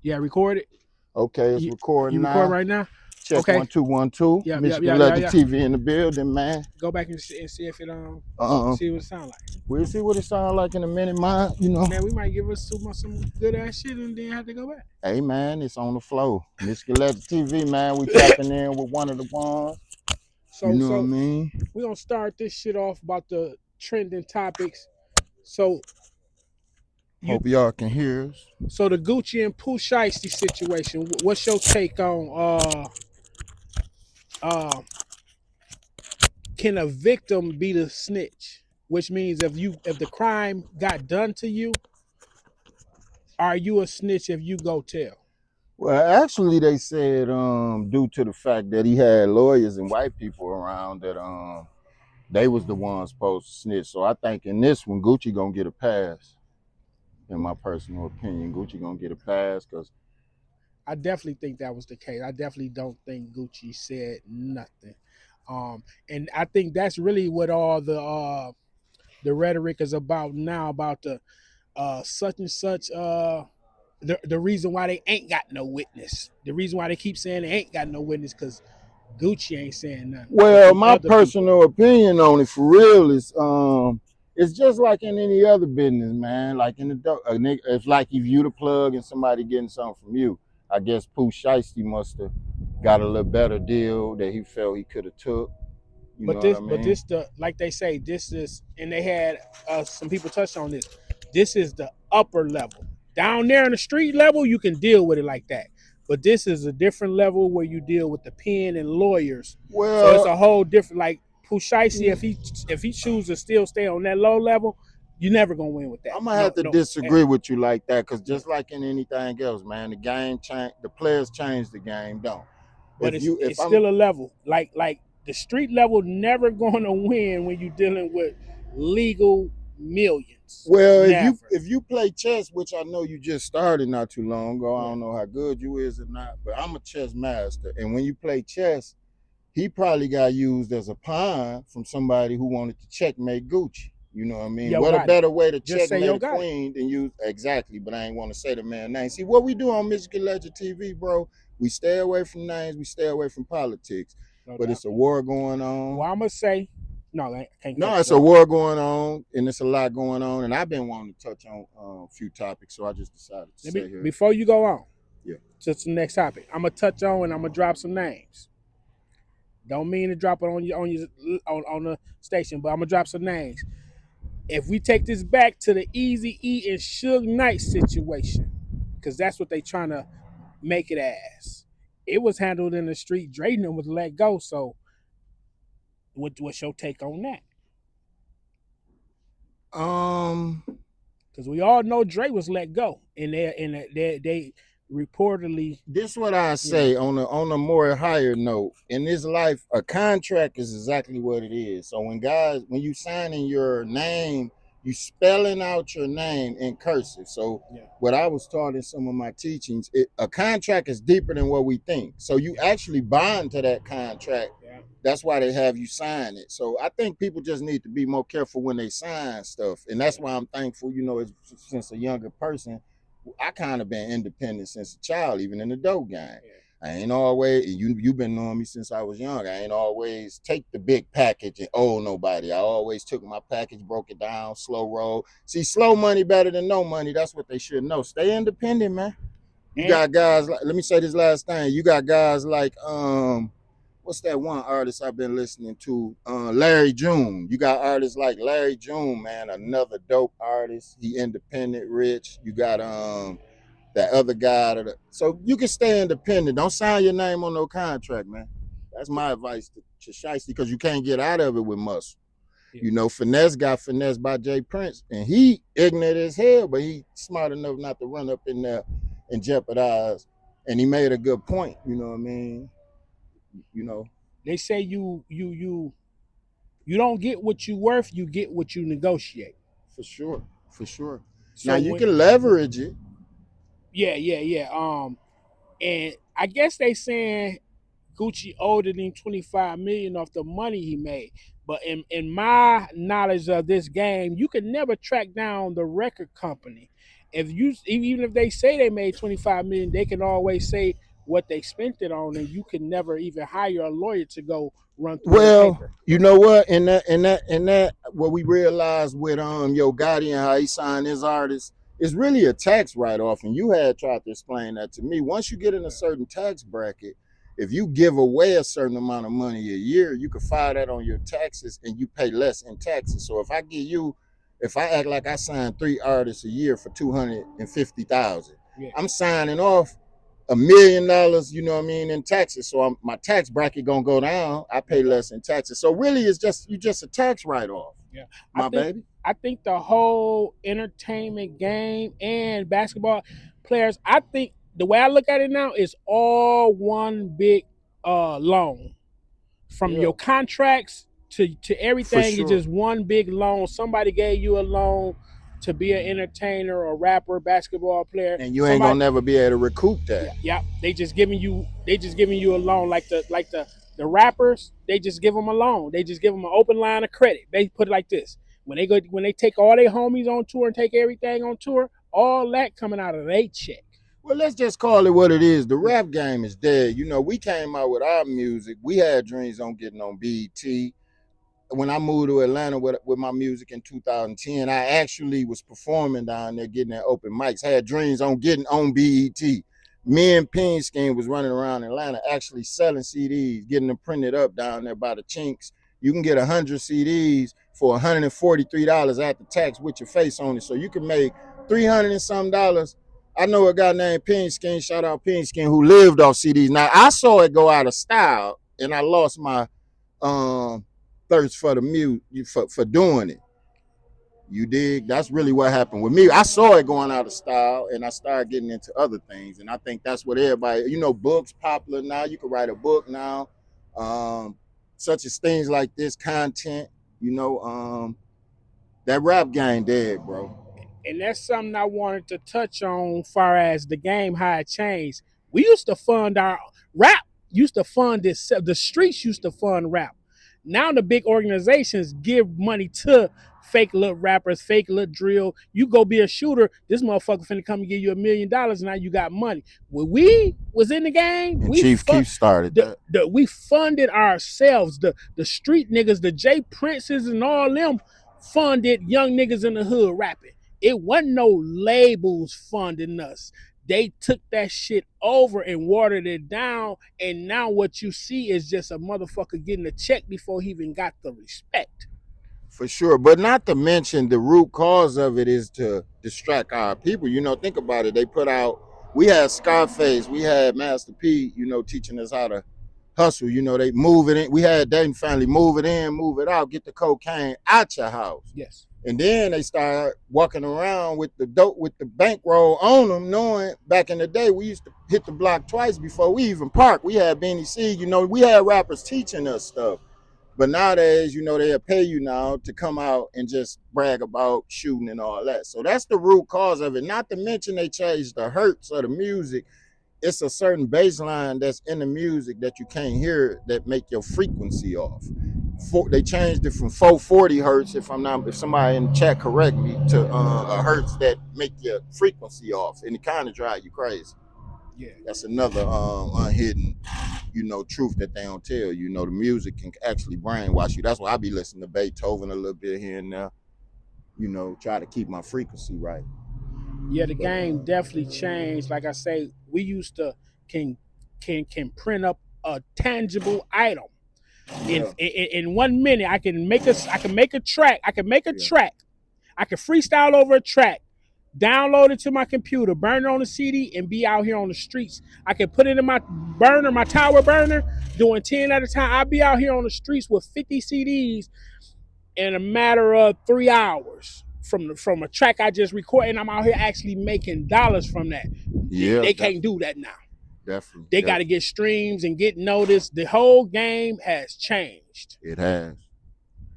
Yeah, record it. Okay, it's You recording record now. right now? Check Okay. 1 2 1 2. Yeah, yeah, Michigan yeah, yeah, Legend yeah. TV in the building, man. Go back and see if it Uh, see what it sound like. we'll see what it sounds like in a minute, man. You know, Man, we might give us some good ass shit and then have to go back. hey, man, it's on the flow. Michigan Legend TV, man. We tapping in with one of the ones. You So know what I so mean? we're gonna start this shit off about the trending topics. So you Hope y'all can hear us. so the Gucci and Pooh Shiesty situation. What's your take on uh can a victim be the snitch? Which means if the crime got done to you, are you a snitch if you go tell? Well, actually, they said due to the fact that he had lawyers and white people around that they was the ones supposed to snitch. So I think in this one, Gucci gonna get a pass. In my personal opinion, Gucci gonna get a pass because I definitely think that was the case. I definitely don't think Gucci said nothing. And I think that's really what all the rhetoric is about now about the such and such the reason why they ain't got no witness. The reason why they keep saying they ain't got no witness because Gucci ain't saying nothing, but well, the my other people. personal opinion on it for real is it's just like in any other business, man. Like in it's like if you the plug and somebody getting something from you. I guess Pooh Shiesty must have got a little better deal that he felt he could have took. You know what I But mean? this the like they say this is, and they had some people touch on this. This is the upper level. Down there in the street level, you can deal with it like that. But this is a different level where you deal with the pen and lawyers. So it's Well, a whole different like Pushaisi, if he chooses to still stay on that low level, you're never gonna win with that. I'm gonna have No, to no. disagree with you like that because Yeah. just like in anything else, man, the game change. The players change the game, don't. But If it's I'm still a level. Like the street level never gonna win when you're dealing with legal millions. Well, Never. if you play chess, which I know you just started not too long ago, I Yeah. don't know how good you is or not, but I'm a chess master. And when you play chess, he probably got used as a pawn from somebody who wanted to checkmate Gucci. You know what I mean? Yo What a Gotti. better way to Just say checkmate yo a Gotti. queen than use exactly, but I ain't want to say the man name. See what we do on Michigan Legend TV, bro. We stay away from names, we stay away from politics. No But doubt. it's a war going on. Well, I'm gonna say no. I can't No, cut you it's a off. war going on, and it's a lot going on. And I've been wanting to touch on a few topics, so I just decided to Let me say here. before you go on Yeah. to the next topic. I'm gonna touch on and I'm gonna drop some names. Don't mean to drop it on the station, but I'm gonna drop some names. If we take this back to the Easy E and Suge Knight situation, because that's what they trying to make it as. It was handled in the street. Drayton was let go. So, what's your take on that? Um, Because we all know Dre was let go, and they reportedly, this what I you know, say on a more higher note. In this life, a contract is exactly what it is. So when you signing your name, you spelling out your name in cursive. So yeah, what I was taught in some of my teachings, a contract is deeper than what we think. So you yeah, actually bond to that contract. yeah. That's why they have you sign it. So I think people just need to be more careful when they sign stuff, and that's Yeah. why I'm thankful. Since a younger person, I kind of been independent since a child, even in the dope game. Yeah. I ain't always you've been knowing me since I was young. I ain't always take the big package and owe nobody. I always took my package, broke it down, slow roll. See, slow money better than no money. That's what they should know. Stay independent, man. You And got guys like, let me say this last thing. You got guys like what's that one artist I've been listening to? Larry June. You got artists like Larry June, man, another dope artist. He independent, rich. You got that other guy. So you can stay independent. Don't sign your name on no contract, man. That's my advice to Shiesty because you can't get out of it with muscle. yeah. Finesse got finessed by Jay Prince, and he ignorant as hell, but he smart enough not to run up in there and jeopardize. And he made a good point. You know what I mean? You know, They say you don't get what you worth, you get what you negotiate. for sure, for sure. Now So you when can leverage it. yeah. And I guess they saying Gucci owed him 25 million off the money he made. But in my knowledge of this game, you can never track down the record company. even if they say they made 25 million, they can always say what they spent it on, and you can never even hire a lawyer to go run through their Well, paper. you know what? In that, what we realized with Yo Gotti and how he signed his artists, it's really a tax write-off. And you had tried to explain that to me. Once you get in a certain tax bracket, if you give away a certain amount of money a year, you can file that on your taxes and you pay less in taxes. So if I act like I signed 3 artists a year for 250,000, Yeah. I'm signing off $1 million, you know what I mean, in taxes. So my tax bracket gonna go down. I pay less in taxes. So really, it's just a tax write-off, Yeah, I my think baby. I think the whole entertainment game and basketball players, I think the way I look at it now is all one big loan. From Yeah, your contracts to for everything is sure. just one big loan. Somebody gave you a loan to be an entertainer, a rapper, basketball player. And you ain't gonna Somebody, never be able to recoup that. yeah, yeah. They just giving you a loan like the rappers. They just give them a loan. They just give them an open line of credit. They put it like this: when they take all their homies on tour and take everything on tour, all that coming out of their check. Well, let's just call it what it is. The Yeah, rap game is dead. You know, we came out with our music. We had dreams on getting on BET. When I moved to Atlanta with my music in 2010, I actually was performing down there, getting at open mics. Had dreams on getting on BET. Me and Peen Skin was running around Atlanta, actually selling CDs, getting them printed up down there by the Chinks. You can get 100 CDs for $143 after tax with your face on it. So you can make 300 and some dollars. I know a guy named Peen Skin, shout out Peen Skin, who lived off CDs. Now I saw it go out of style, and I lost my um thirst for the music for doing it. You dig? That's really what happened with me. I saw it going out of style, and I started getting into other things. And I think that's what everybody, books popular now. You can write a book now, um, such as things like this content. That rap game dead, bro. and that's something I wanted to touch on, far as the game how it changed. We used to fund our rap. Used to fund this. The streets used to fund rap. Now the big organizations give money to fake little rappers, fake little drill. You go be a shooter, this motherfucker finna come and give you $1 million. Now you got money. When we was in the game, And Chief Keef started that. we funded ourselves. The street niggas, the J Princes and all them funded young niggas in the hood rapping. It wasn't no labels funding us. They took that shit over and watered it down, and now what you see is just a motherfucker getting a check before he even got the respect. For sure, but not to mention the root cause of it is to distract our people. Think about it. We had Scarface, we had Master P, teaching us how to hustle. They move it in. We had Dayton family move it in, move it out, get the cocaine out your house. Yes. And then they start walking around with the dope, with the bankroll on them, knowing back in the day we used to hit the block twice before we even parked. We had Benny C, we had rappers teaching us stuff. But nowadays, they'll pay you now to come out and just brag about shooting and all that. So that's the root cause of it. Not to mention they changed the hertz of the music. It's a certain baseline that's in the music that you can't hear that make your frequency off. They changed it from 440 hertz, if somebody in the chat correct me, to a hertz that make your frequency off, and it kind of drive you crazy. Yeah. That's another unhidden, truth that they don't tell you. The music can actually brainwash you. That's why I be listening to Beethoven a little bit here and there. Try to keep my frequency right. Yeah, the game definitely changed. Like I say, we used to can print up a tangible item. In 1 minute, I can make a track. I can make a track. I can freestyle over a track, download it to my computer, burn it on a CD, and be out here on the streets. I can put it in my burner, my tower burner, doing 10 at a time. I'll be out here on the streets with 50 CDs in a matter of 3 hours from a track I just recorded, and I'm out here actually making dollars from that. Yeah, they can't do that now. Definitely. They got to get streams and get noticed. The whole game has changed. It has.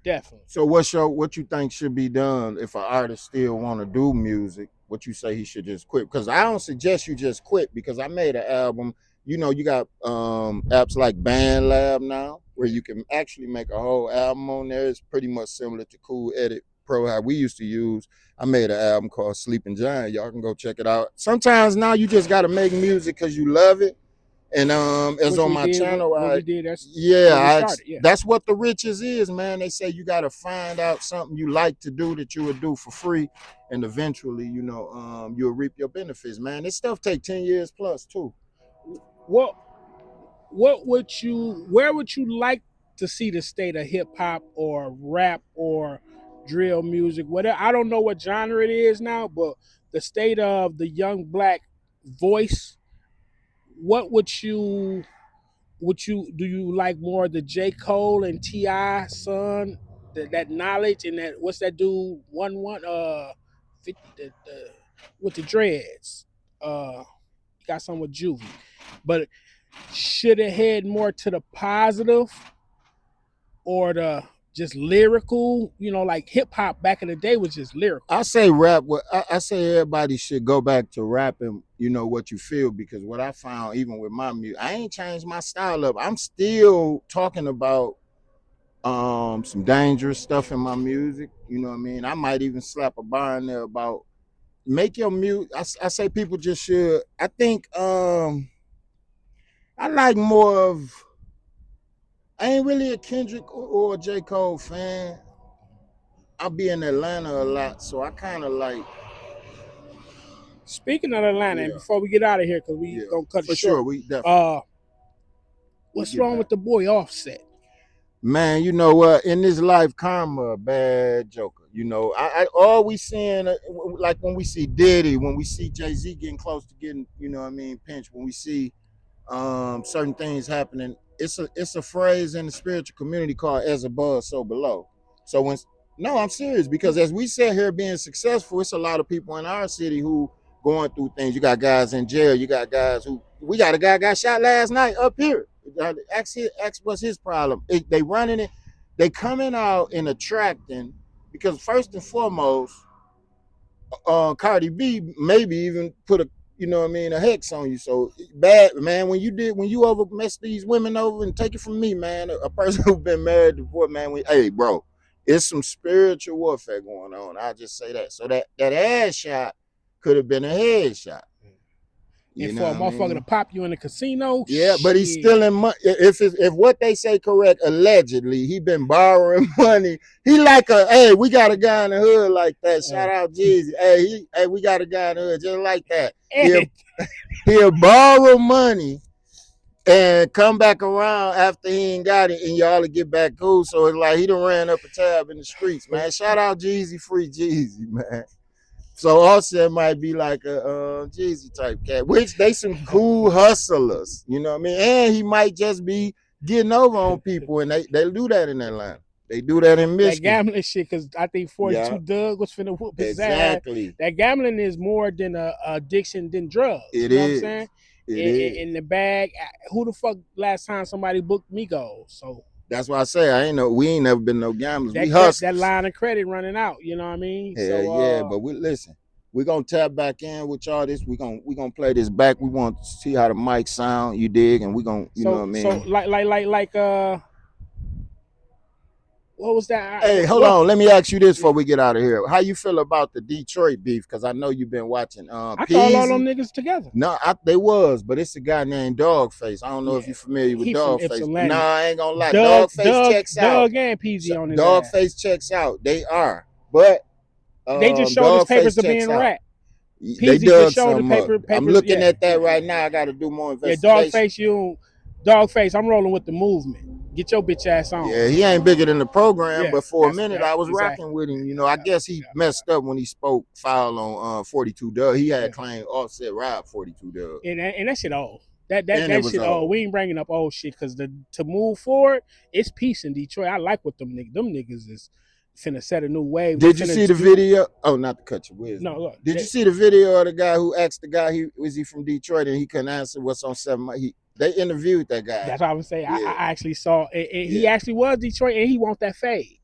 Definitely. So what you think should be done if an artist still want to do music? What you say he should just quit? Because I don't suggest you just quit, because I made an album. You got apps like BandLab now where you can actually make a whole album on there. It's pretty much similar to Cool Edit Pro how we used to use. I made an album called Sleeping Giant. Y'all can go check it out. Sometimes now you just gotta make music because you love it. And as Which on we my did. channel, What we did. That's yeah, where we started. Yeah. that's what the riches is, man. They say you gotta find out something you like to do that you would do for free, and eventually, you'll reap your benefits, man. This stuff take 10 years plus too. What would you? Where would you like to see the state of hip hop or rap or drill music? Whatever. I don't know what genre it is now, but the state of the young black voice. What would you do? You like more the J. Cole and T.I. son, that knowledge and that what's that dude 50 with the dreads? Got some with Juvie, but should it head more to the positive or the just lyrical? Like hip hop back in the day was just lyrical. I say rap. I say everybody should go back to rapping. What you feel, because what I found, even with my music, I ain't changed my style up. I'm still talking about some dangerous stuff in my music. You know what I mean? I might even slap a bar in there about make your music. I say people just should. I think I like more of. I ain't really a Kendrick or a J. Cole fan. I'll be in Atlanta a lot, so I kind of like. Speaking of Atlanta, and before we get out of here, because we gonna cut it for short. Sure, we definitely. What's wrong with the boy Offset? Man, you know what? In this life, karma a bad joker. I all we seeing, like when we see Diddy, when we see Jay-Z getting close to getting, pinched, when we see certain things happening, it's a phrase in the spiritual community called "as above, so below." So no, I'm serious, because as we sit here being successful, it's a lot of people in our city who going through things. You got guys in jail. You got guys we got a guy got shot last night up here. Ask what's his problem. They running it. They coming out and attracting, because first and foremost, Cardi B maybe even put a hex on you. So bad, man. When you over mess these women over, and take it from me, man, a person who's been married before, man. Hey, bro, it's some spiritual warfare going on. I'll just say that. So that ass shot could have been a head shot. And for a motherfucker to pop you in the casino, yeah, but he's stealing money. If what they say correct, allegedly he been borrowing money. He like hey, we got a guy in the hood like that. Shout out Jeezy. Hey, we got a guy in the hood just like that. He'll borrow money and come back around after he ain't got it, and y'all will get back cool. So it's like he done ran up a tab in the streets, man. Shout out Jeezy, free Jeezy, man. So Offset might be like a Jeezy type cat, which they some cool hustlers, you know what I mean? And he might just be getting over on people, and they do that in Atlanta. They do that in Michigan. That gambling shit, because I think 42 Doug was finna whoop his ass. Exactly. That gambling is more than a addiction than drugs. It you know is. What I'm saying? In the bag, who the fuck last time somebody booked Migos? So that's why I say we ain't never been no gamblers. We hustlers. That line of credit running out, you know what I mean? Yeah, but listen. We're gonna tap back in with y'all. We're gonna play this back. We want to see how the mic sound, you dig, and we're gonna know what I mean. So like what was that? Hey, hold on. Let me ask you this before we get out of here. How you feel about the Detroit beef? Because I know you've been watching. I thought all them niggas together. No, they was, but it's a guy named Dogface. I don't know if you're familiar with Dogface. No, I ain't gonna lie. Dogface checks out. Doug and PZ on his Dogface checks out. They are, but they just showed his papers of being rat. They dug some papers. I'm looking at that right now. I got to do more investigation. Yeah, Dogface, I'm rolling with the movement. Get your bitch ass on. Yeah, he ain't bigger than the program, but for a minute I was rocking with him. I guess he messed up when he spoke foul on 42 Doug. He had claimed Offset robbed 42 Doug. And that shit old. That shit old. We ain't bringing up old shit, because to move forward, it's peace in Detroit. I like what them niggas. Them niggas is finna set a new wave. Did you see the video? Oh, not to cut your wisdom. No, look. Did you see the video of the guy who asked the guy, was he from Detroit, and he couldn't answer what's on 7? They interviewed that guy. That's what I was saying. Yeah. I actually saw, and he actually was Detroit, and he want that fade.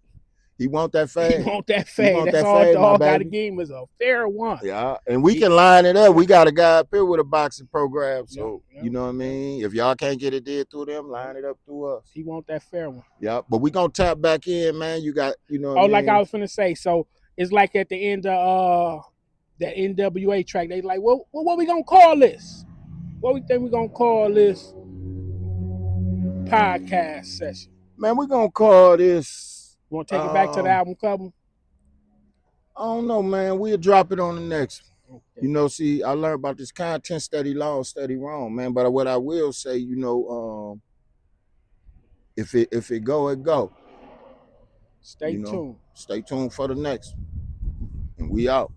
He want that He fade. want that He fade. want That's that all fade, my dog got to baby. give him is a fair one. Yeah, and we can line it up. We got a guy up here with a boxing program, so Yep, you know what I mean. If y'all can't get it did through them, line it up through us. He want that fair one. Yeah, but we gonna tap back in, man. You got, you know what Oh, I mean? like I was finna say, so it's like at the end of that NWA track, they like, well, what we gonna call this? What we think we gonna call this podcast session? Man, we gonna call this. You wanna take it back to the album cover? I don't know, man. We'll drop it on the next. Okay. You know, see, I learned about this content steady long, steady wrong, man. But what I will say, you know, if it go, it go. Stay tuned. Stay tuned for the next. And we out.